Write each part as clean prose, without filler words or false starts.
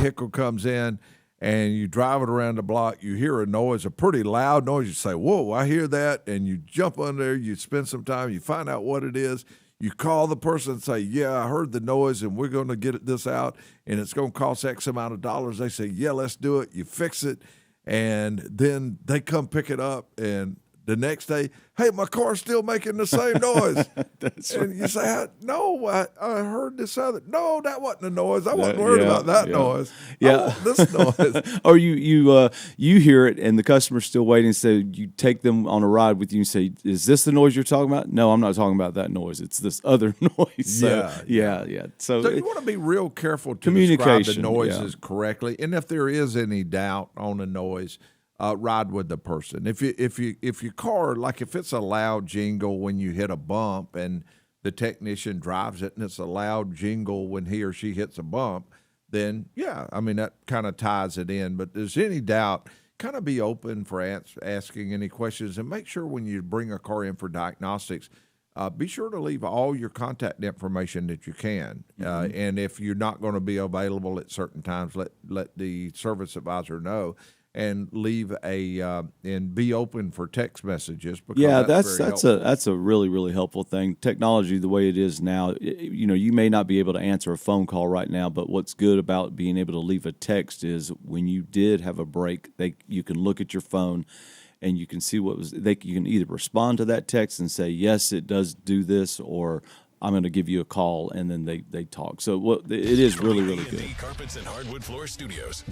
vehicle comes in and you drive it around the block, you hear a noise, a pretty loud noise. You say, whoa, I hear that. And you jump under there, you spend some time, you find out what it is. You call the person and say, yeah, I heard the noise and we're going to get this out and it's going to cost X amount of dollars. They say, yeah, let's do it. You fix it. And then they come pick it up and the next day, hey, my car's still making the same noise. And you say, no, I heard this other. No, that wasn't the noise. I wasn't worried about that noise. Yeah. I want this noise. Or you hear it and the customer's still waiting. So you take them on a ride with you and say, is this the noise you're talking about? No, I'm not talking about that noise. It's this other noise. So, yeah. So you want to be real careful to describe the communication, noises correctly. And if there is any doubt on the noise, ride with the person. If your car, like if it's a loud jingle when you hit a bump and the technician drives it and it's a loud jingle when he or she hits a bump, then yeah, I mean that kind of ties it in. But if there's any doubt, kind of be open for asking any questions and make sure when you bring a car in for diagnostics, be sure to leave all your contact information that you can. And if you're not going to be available at certain times, let the service advisor know. And leave and be open for text messages. Because that's a really, really helpful thing. Technology, the way it is now, you may not be able to answer a phone call right now, but what's good about being able to leave a text is when you did have a break, you can look at your phone and you can see you can either respond to that text and say, yes, it does do this, or I'm going to give you a call, and then they talk. So it is really, really good. Carpets and Hardwood Floor Studios.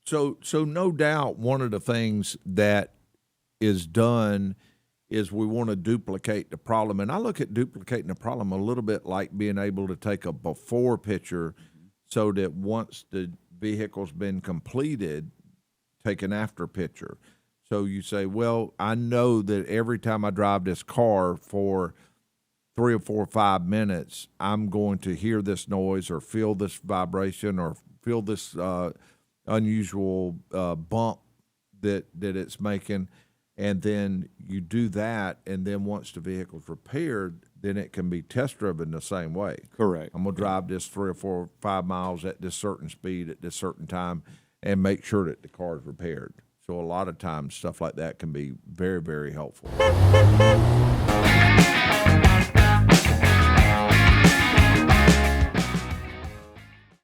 So no doubt one of the things that is done is we want to duplicate the problem. And I look at duplicating the problem a little bit like being able to take a before picture so that once the vehicle's been completed, take an after picture. So you say, well, I know that every time I drive this car for 3 or 4 or 5 minutes, I'm going to hear this noise or feel this vibration or feel this unusual bump that it's making, and then you do that, and then once the vehicle's repaired, then it can be test driven the same way. Correct. I'm gonna drive this 3 or 4 or 5 miles at this certain speed at this certain time and make sure that the car is repaired. So a lot of times stuff like that can be very, very helpful.